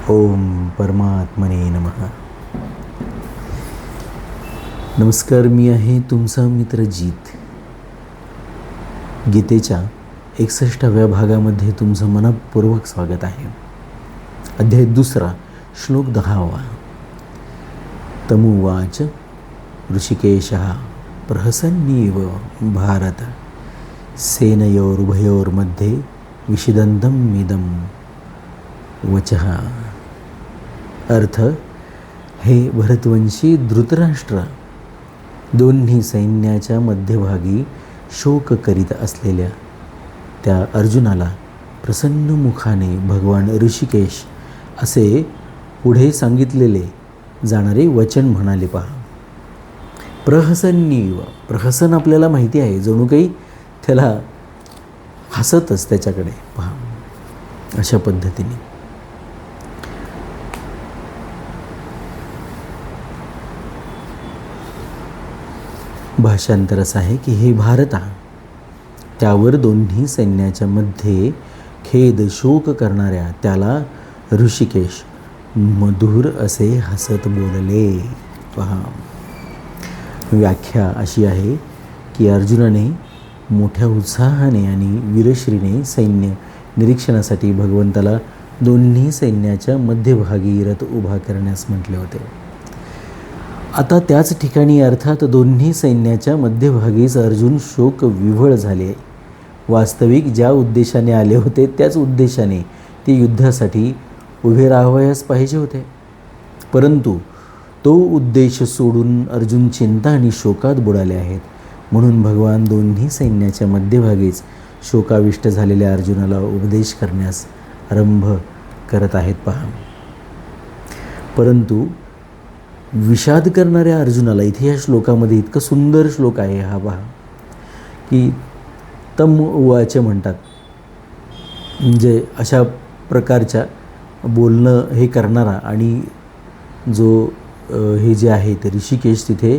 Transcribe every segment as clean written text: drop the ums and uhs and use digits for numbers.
ओम परमात्मने नमः. नमस्कार, मी आहे तुमचा मित्र जीत. गीतेच्या 61व्या भागामध्ये तुमचं मनपूर्वक स्वागत आहे. अध्याय 2, श्लोक 10. तमुवाच ऋषिकेशः प्रहसन्नीव भारत सेनयोरुभयोर्मध्ये विषिदन्तम् इदं वचः. अर्थ: हे भरतवंशी धृतराष्ट्र, दोन्ही सैन्याच्या मध्यभागी शोक करीत असलेल्या त्या अर्जुनाला प्रसन्न मुखाने भगवान ऋषिकेश असे पुढे सांगितलेले जाणारे वचन म्हणाले. पहा, प्रहसन्नीव. प्रहसन आपल्याला माहिती आहे, जणू काही त्याला हसतच त्याच्याकडे पहा, अशा पद्धतीने. भाषांतर असं आहे की हे भारता, त्यावर दोन्ही सैन्याच्या मध्ये खेद शोक करणाऱ्या त्याला ऋषिकेश मधुर असे हसत बोलले. पहा, व्याख्या अशी आहे की अर्जुनाने मोठ्या उत्साहाने आणि वीरश्रीने सैन्य निरीक्षणासाठी भगवंताला दोन्ही सैन्याच्या मध्यभागी रथ उभा करण्यास म्हटले होते. आता त्याच ठिकाणी अर्थात दोन्ही सैन्याच्या मध्यभागीच अर्जुन शोक विव्हळ झाले. वास्तविक ज्या उद्देशाने आले होते त्याच उद्देशाने ते युद्धासाठी उभे राहावयास पाहिजे होते, परंतु तो उद्देश सोडून अर्जुन चिंता आणि शोकात बुडाले आहेत. म्हणून भगवान दोन्ही सैन्याच्या मध्यभागीच शोकाविष्ट झालेल्या अर्जुनाला उपदेश करण्यास आरंभ करत आहेत. पहा, परंतु विषाद करणाऱ्या अर्जुनाला इथे या श्लोकामध्ये इतकं सुंदर श्लोक आहे हा. पहा की तम उवाच म्हणतात, म्हणजे अशा प्रकारच्या बोलणं हे करणारा आणि जो हे जे आहे ते ऋषिकेश तिथे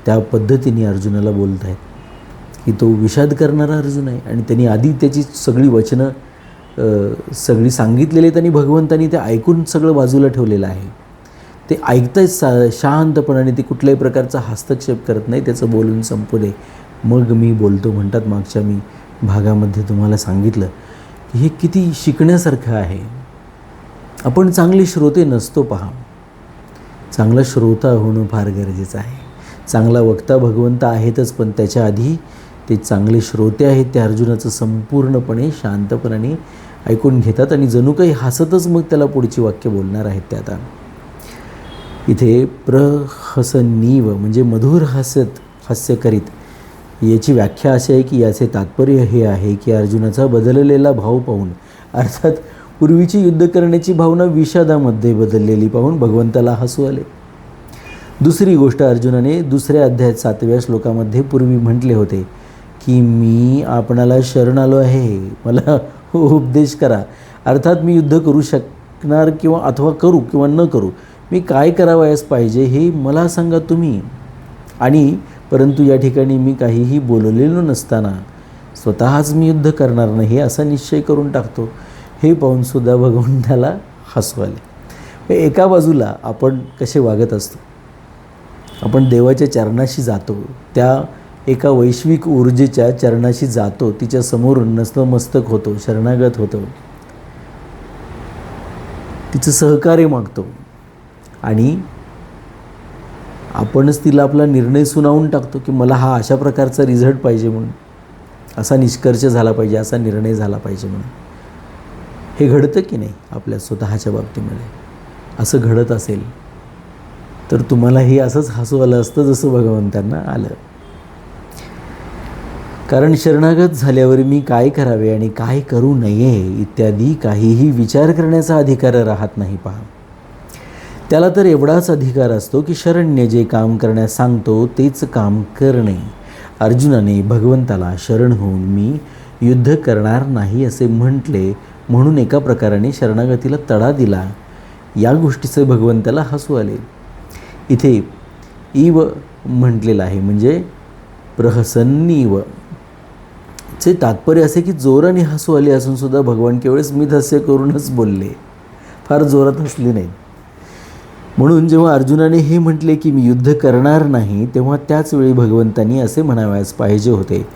त्या पद्धतीने अर्जुनाला बोलत आहेत की तो विषाद करणारा अर्जुन आहे. आणि त्यांनी आधी त्याची सगळी वचनं सगळी सांगितलेली आहेत आणि भगवंतांनी ते ऐकून सगळं बाजूला ठेवलेलं आहे. ते ऐकताच शांतपणाने, ते कुठल्याही प्रकारचा हस्तक्षेप करत नाही. त्याचं बोलून संपू दे मग मी बोलतो म्हणतात. मागच्या मी भागामध्ये तुम्हाला सांगितलं की हे किती शिकण्यासारखं आहे. आपण चांगले श्रोते नसतो. पहा, चांगला श्रोता होणं फार गरजेचं आहे. चांगला वक्ता भगवंत आहेतच, पण त्याच्या आधी ते चांगले श्रोते आहेत. ते अर्जुनाचं संपूर्णपणे शांतपणाने ऐकून घेतात आणि जणू काही हसतच मग त्याला पुढची वाक्य बोलणार आहेत. ते आता इथे प्रहसन्नीव म्हणजे मधुर हास्य करीत, याची व्याख्या अशी आहे की याचे तात्पर्य हे आहे की अर्जुनाचा बदललेला भाव पाहून, अर्थात पूर्वीची युद्ध करण्याची भावना विषादामध्ये बदललेली पाहून भगवंताला हसू आले. दुसरी गोष्ट, अर्जुनाने 2 अध्यायात 7व्या श्लोकामध्ये पूर्वी म्हटले होते की मी आपणाला शरण आलो आहे, मला उपदेश करा. अर्थात मी युद्ध करू शकणार अथवा करू किंवा न करू, मी काय करावयास पाहिजे हे मला सांगा तुम्ही. आणि परंतु या ठिकाणी मी काहीही बोललेलो नसताना स्वतःच मी युद्ध करणार नाही असा निश्चय करून टाकतो. हे पाहून सुद्धा भगवंताला हसू आले. एका बाजूला आपण कसे वागत असतो, आपण देवाच्या चरणाशी जातो, त्या एका वैश्विक ऊर्जेच्या चरणाशी जातो, तिच्या समोर नतमस्तक होतो, शरणागत होतो, तिचं सहकार्य मागतो आणि आपणच तिला आपला निर्णय सुनावून टाकतो की मला हा अशा प्रकारचा रिझल्ट पाहिजे म्हणून, असा निष्कर्ष झाला पाहिजे, असा निर्णय झाला पाहिजे म्हणून. हे घडतं की नाही आपल्या स्वतःच्या बाबतीमध्ये? असं घडत असेल तर तुम्हाला हे असंच हसू आलं असतं जसं भगवंतांना आलं. कारण शरणागत झाल्यावर मी काय करावे आणि काय करू नये इत्यादी काहीही विचार करण्याचा अधिकार राहत नाही. पहा, त्याला तर एवढाच अधिकार असतो की शरण्य जे काम करण्यास सांगतो तेच काम करणे. अर्जुनाने भगवंताला शरण होऊन मी युद्ध करणार नाही असे म्हटले, म्हणून एका प्रकाराने शरणागतीला तडा दिला. या गोष्टीचे भगवंताला हसू आले. इथे इव म्हटलेलं आहे म्हणजे प्रहसन्नीव चे तात्पर्य असे की जोराने हसू आले असून सुद्धा भगवान केवळ स्मित हास्य करूनच बोलले. फार जोरात हसली नाहीत. म्हणून जेव्हा अर्जुनाने हे म्हटले की मी युद्ध करणार नाही, तेव्हा त्याच वेळी भगवंतांनी असे म्हणावयास पाहिजे होते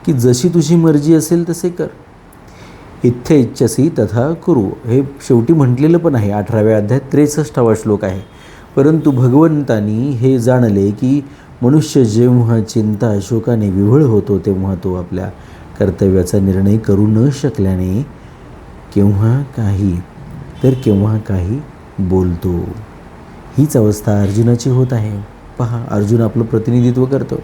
की जशी तुझी मर्जी असेल तसे कर. इत्थे इच्छसी तथा कुरु, हे शेवटी म्हटलेलं पण आहे. 18व्या अध्यायात 63वा श्लोक आहे. परंतु भगवंतांनी हे जाणले की मनुष्य जेव्हा चिंता शोकाने विव्हळ होतो तेव्हा तो आपल्या कर्तव्याचा निर्णय करू न शकल्याने केव्हा काही बोलतो. हीच अवस्था अर्जुनाची होत आहे. पहा, अर्जुन आपलं प्रतिनिधित्व करतो.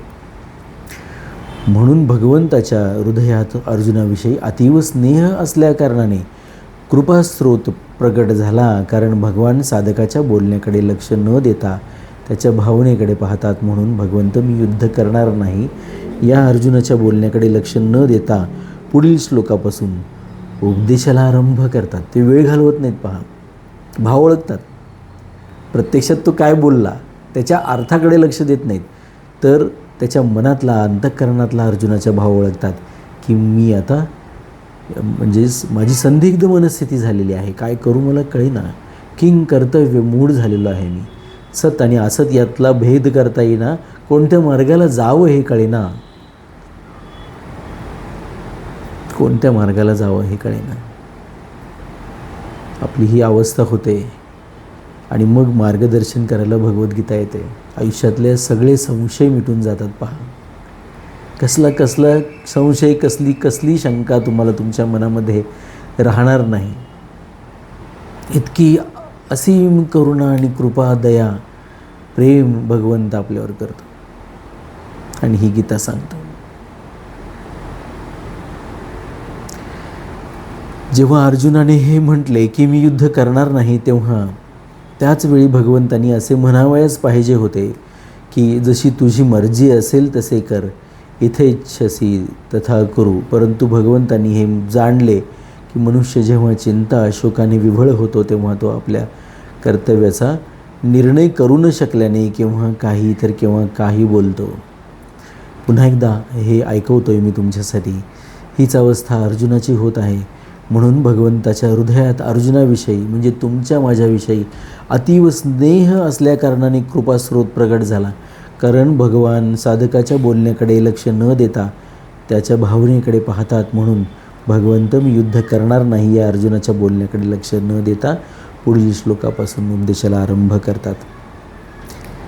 म्हणून भगवंताच्या हृदयात अर्जुनाविषयी अतीव स्नेह असल्याकारणाने कृपास्रोत प्रकट झाला. कारण भगवान साधकाच्या बोलण्याकडे लक्ष न देता त्याच्या भावनेकडे पाहतात. म्हणून भगवंत मी युद्ध करणार नाही या अर्जुनाच्या बोलण्याकडे लक्ष न देता पुढील श्लोकापासून उपदेशाला आरंभ करतात. ते वेळ घालवत नाहीत. पहा, भाव ओळखतात. प्रत्यक्षात तो काय बोलला त्याच्या अर्थाकडे लक्ष देत नाहीत, तर त्याच्या मनातला अंतःकरणातला अर्जुनाचा भाव ओळखतात की मी आता माझी संदिग्ध मनस्थिती झालेली आहे, काय करू मला कळेना, किंग कर्तव्य मूढ झालेलो आहे मी, सत आणि असत यातला भेद करता येईना, कोणत्या मार्गाला जावं हे कळेना, कोणत्या मार्गाला जावं हे कळेना. आपली ही अवस्था होते आणि मग मार्गदर्शन करायला भगवद्गीता येते. आयुष्यातले सगळे संशय मिटून जातात. पहा, कसला संशय, कसली शंका तुम्हाला तुमच्या मनामध्ये राहणार नाही. इतकी असीम करुणा आणि कृपा, दया, प्रेम भगवंत आपल्यावर करतो. आणि ही गीता सांगतो. जेव्हा अर्जुनाने हे म्हटले की मी युद्ध करणार नाही, तेव्हा त्याच वेळी भगवंतांनी असे म्हणावयास पाहिजे होते की जशी तुझी मर्जी असेल तसे कर, इथे इच्छसी तथा करू. परंतु भगवंतांनी हे जाणले की मनुष्य जेव्हा चिंता शोकाने विव्हळ होतो तेव्हा तो आपल्या कर्तव्याचा निर्णय करू न शकल्याने केव्हा काही बोलतो. पुन्हा एकदा हे ऐकवतोय मी तुमच्यासाठी. हीच अवस्था अर्जुनाची होत आहे. म्हणून भगवंताच्या हृदयात अर्जुनाविषयी म्हणजे तुमच्या माझ्याविषयी अतीव स्नेह असल्याकारणाने कृपास्रोत प्रगट झाला. कारण भगवान साधकाच्या बोलण्याकडे लक्ष न देता त्याच्या भावनेकडे पाहतात. म्हणून भगवंत मी युद्ध करणार नाही या अर्जुनाच्या बोलण्याकडे लक्ष न देता पुढील श्लोकापासून उपदेशाला आरंभ करतात.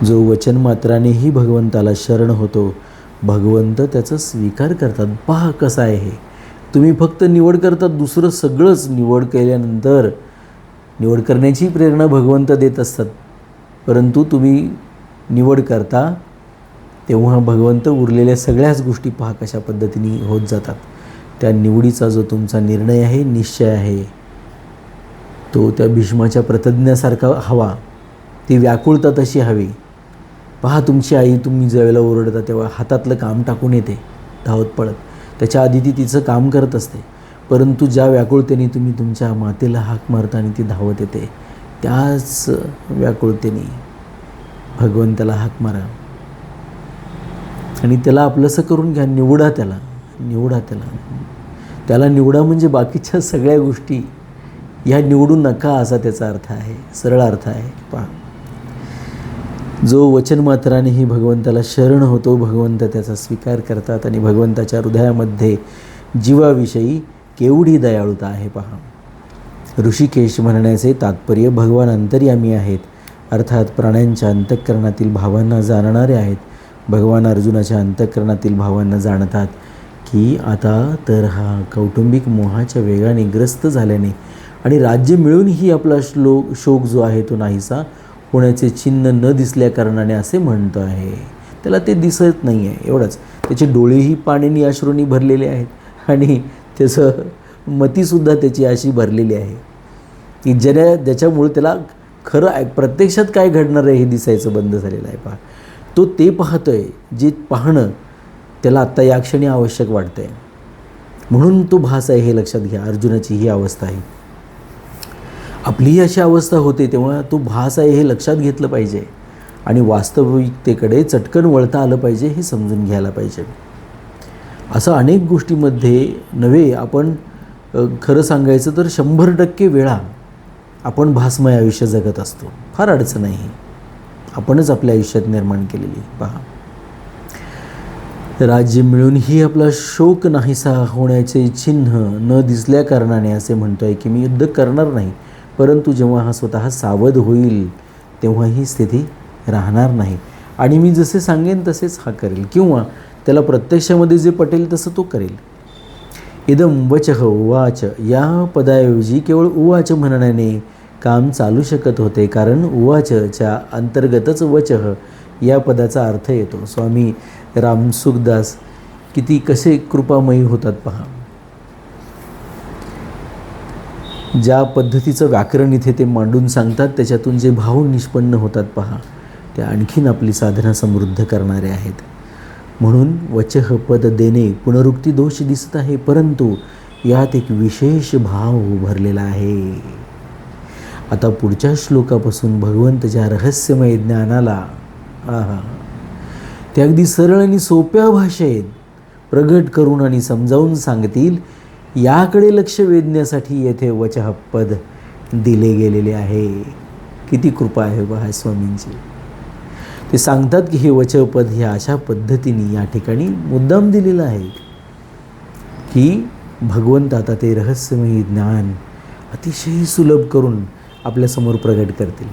जो वचन मात्रानेही भगवंताला शरण होतो, भगवंत त्याचा स्वीकार करतात. पहा कसं आहे हे. तुम्ही फक्त निवड करतात, दुसरं सगळंच निवड केल्यानंतर निवड करण्याची प्रेरणा भगवंत देत असतात. परंतु तुम्ही निवड करता तेव्हा भगवंत उरलेल्या सगळ्याच गोष्टी पहा कशा पद्धतीने होत जातात. त्या निवडीचा जो तुमचा निर्णय आहे, निश्चय आहे, तो त्या भीष्माच्या प्रतिज्ञासारखा हवा, ती व्याकुळता तशी हवी. पहा, तुमची आई तुम्ही ज्यावेळेला ओरडता तेव्हा हातातलं काम टाकून येते धावत पळत. त्याच्या आधी ती तिचं काम करत असते. परंतु ज्या व्याकुळतेने तुम्ही तुमच्या मातेला हाक मारता आणि ती धावत येते, त्याच व्याकुळतेने भगवंताला हाक मारा आणि त्याला आपलंसं करून घ्या. निवडा त्याला निवडा म्हणजे बाकीच्या सगळ्या गोष्टी ह्या निवडू नका असा त्याचा अर्थ आहे, सरळ अर्थ आहे. पहा, जो वचन मात्रानेही भगवंताला शरण होतो, भगवंत त्याचा स्वीकार करतात आणि भगवंताच्या हृदयामध्ये जीवाविषयी केवढी दयाळुता आहे. पहा, ऋषिकेश म्हणण्याचे तात्पर्य भगवान अंतर्यामी आहेत, अर्थात प्राण्यांच्या अंतःकरणातील भावांना जाणणारे आहेत. भगवान अर्जुनाच्या अंतःकरणातील भावांना जाणतात की आता तर हा कौटुंबिक मोहाच्या वेगाने ग्रस्त झाल्याने आणि राज्य मिळूनही आपला शोक जो आहे तो नाहीसा होण्याचे चिन्ह न दिसल्या कारणाने असे म्हणतो आहे. त्याला ते दिसत नाही आहे एवढंच. त्याचे डोळेही पाण्याने अश्रूंनी भरलेले आहेत आणि त्याचं मतीसुद्धा त्याची अशी भरलेली आहे की ज्याच्यामुळे त्याला खरं प्रत्यक्षात काय घडणार आहे हे दिसायचं बंद झालेलं आहे. पहा, तो ते पाहतोय जे पाहणं त्याला आत्ता या क्षणी आवश्यक वाटतं आहे. म्हणून तो भास आहे हे लक्षात घ्या. अर्जुनाची ही अवस्था आहे. आपलीही अशी अवस्था होते तेव्हा तो भास आहे हे लक्षात घेतलं पाहिजे आणि वास्तविकतेकडे चटकन वळता आलं पाहिजे हे समजून घ्यायला पाहिजे. असं अनेक गोष्टीमध्ये नव्हे, आपण खरं सांगायचं तर 100% वेळा आपण भासमय आयुष्य जगत असतो. फार अडचण आहे, आपणच आपल्या आयुष्यात निर्माण केलेली. पहा, राज्य मिळूनही आपला शोक नाहीसा होण्याचे चिन्ह न दिसल्या कारणाने असे म्हणतोय की मी युद्ध करणार नाही, परंतु जेव्हा हा स्वतः सावध होईल तेव्हा ही स्थिती राहणार नाही आणि मी जसे सांगेन तसेच हा करेल, किंवा त्याला प्रत्यक्षामध्ये जे पटेल तसं तो करेल. इदम वचः उवाच या पदाऐवजी केवळ उवाच म्हणण्याने काम चालू शकत होते, कारण उवाचच्या अंतर्गतच वचः या पदाचा अर्थ येतो. स्वामी रामसुखदास कसे कृपामयी होतात पहा. ज्या पद्धतीचं व्याकरण इथे ते मांडून सांगतात त्याच्यातून जे भाव निष्पन्न होतात पहा, ते आणखीन आपली साधना समृद्ध करणारे आहेत. म्हणून वचः पद देणे पुनरुक्ती दोष दिसत आहे, परंतु यात एक विशेष भाव भरलेला आहे. आता पुढच्या श्लोकापासून भगवंत ज्या रहस्यमय ज्ञानाला ते अगदी सरळ आणि सोप्या भाषेत प्रगट करून आणि समजावून सांगतील, याकडे लक्ष वेधण्यासाठी येथे वचः पद दिले गेलेले आहे. किती कृपा आहे पहा स्वामींची. ते सांगतात की हे वचः पद हे अशा पद्धतीने या ठिकाणी मुद्दाम दिलेलं आहे की भगवंत आता ते रहस्यमय ज्ञान अतिशय सुलभ करून आपल्यासमोर प्रगट करतील.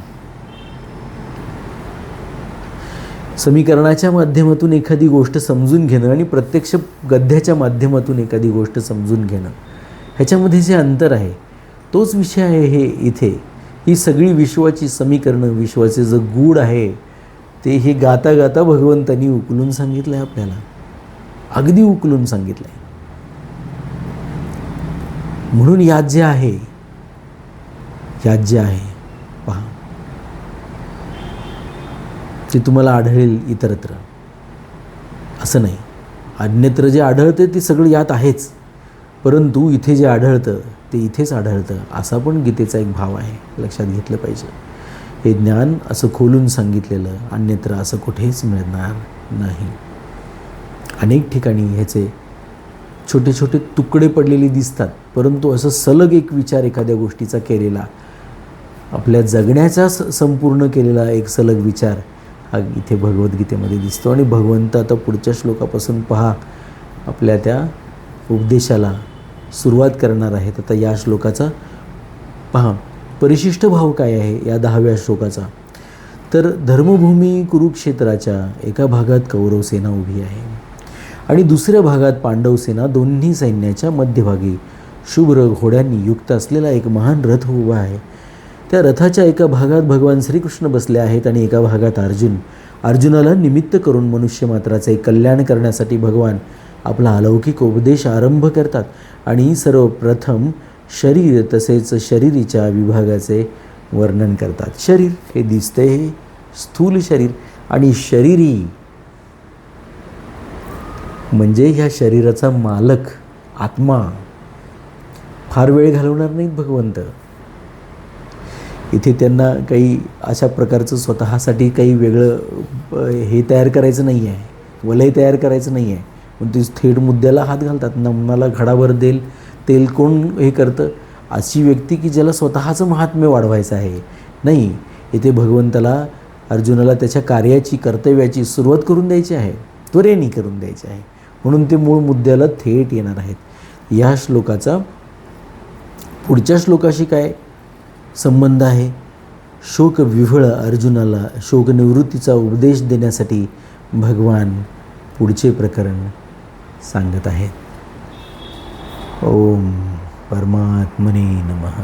समीकरणाच्या माध्यमातून एखादी गोष्ट समजून घेणं आणि प्रत्यक्ष गद्याच्या माध्यमातून एखादी गोष्ट समजून घेणं, ह्याच्यामध्ये जे अंतर आहे तोच विषय आहे हे इथे. ही सगळी विश्वाची समीकरणं, विश्वाचे जे गूढ आहे ते हे गाता गाता भगवंतांनी उकलून सांगितलं आहे आपल्याला, अगदी उकलून सांगितलं आहे. म्हणून यात जे आहे पहा, ते तुम्हाला आढळेल इतरत्र, असं नाही. अन्यत्र जे आढळते ते सगळं यात आहेच, परंतु इथे जे आढळतं ते इथेच आढळतं, असा पण गीतेचा एक भाव आहे, लक्षात घेतलं पाहिजे. हे ज्ञान असं खोलून सांगितलेलं अन्यत्र असं कुठेच मिळणार नाही. अनेक ठिकाणी ह्याचे छोटे छोटे तुकडे पडलेले दिसतात, परंतु असं सलग एक विचार एखाद्या गोष्टीचा केलेला, आपल्या जगण्याचा संपूर्ण केलेला एक सलग विचार हा इथे भगवद्गीतेमध्ये दिसतो. आणि भगवंत आता पुढच्या श्लोकापासून पहा आपल्या त्या उपदेशाला सुरुवात करणार आहेत. आता या श्लोकाचा पहा परिशिष्ट भाव काय आहे या 10व्या श्लोकाचा. तर धर्मभूमी कुरुक्षेत्राच्या एका भागात कौरव सेना उभी आहे आणि दुसऱ्या भागात पांडव सेना, दोन्ही सैन्याच्या मध्यभागी शुभ्र घोड्यांनी युक्त असलेला एक महान रथ उभा आहे. त्या रथाच्या एका भागात भगवान श्रीकृष्ण बसले आहेत आणि एका भागात अर्जुनाला निमित्त करून मनुष्य मात्राचे कल्याण करण्यासाठी भगवान आपला अलौकिक उपदेश आरंभ करतात. आणि सर्वप्रथम शरीर तसेच शरीरीच्या विभागाचे वर्णन करतात. शरीर हे दिसते, हे स्थूल शरीर, आणि शरीरी म्हणजे ह्या शरीराचा मालक आत्मा. फार वेळ घालवणार नाहीत भगवंत इथे. त्यांना काही अशा प्रकारचं स्वतःसाठी काही वेगळं हे तयार करायचं नाही आहे, वलय तयार करायचं नाही आहे. पण ते थेट मुद्द्याला हात घालतात. नमनाला घडाभर तेल कोण हे करतं? अशी व्यक्ती की ज्याला स्वतःचं महात्म्य वाढवायचं आहे. नाही, इथे भगवंताला अर्जुनाला त्याच्या कार्याची, कर्तव्याची सुरुवात करून द्यायची आहे, त्वरेने करून द्यायची आहे. म्हणून ते मूळ मुद्द्याला थेट येणार आहेत. या श्लोकाचा पुढच्या श्लोकाशी काय संबंध आहे? शोकविव्हळ अर्जुनाला शोकनिवृत्तीचा उपदेश देण्यासाठी भगवान पुढचे प्रकरण सांगत आहेत. ओम परमात्मने नमः.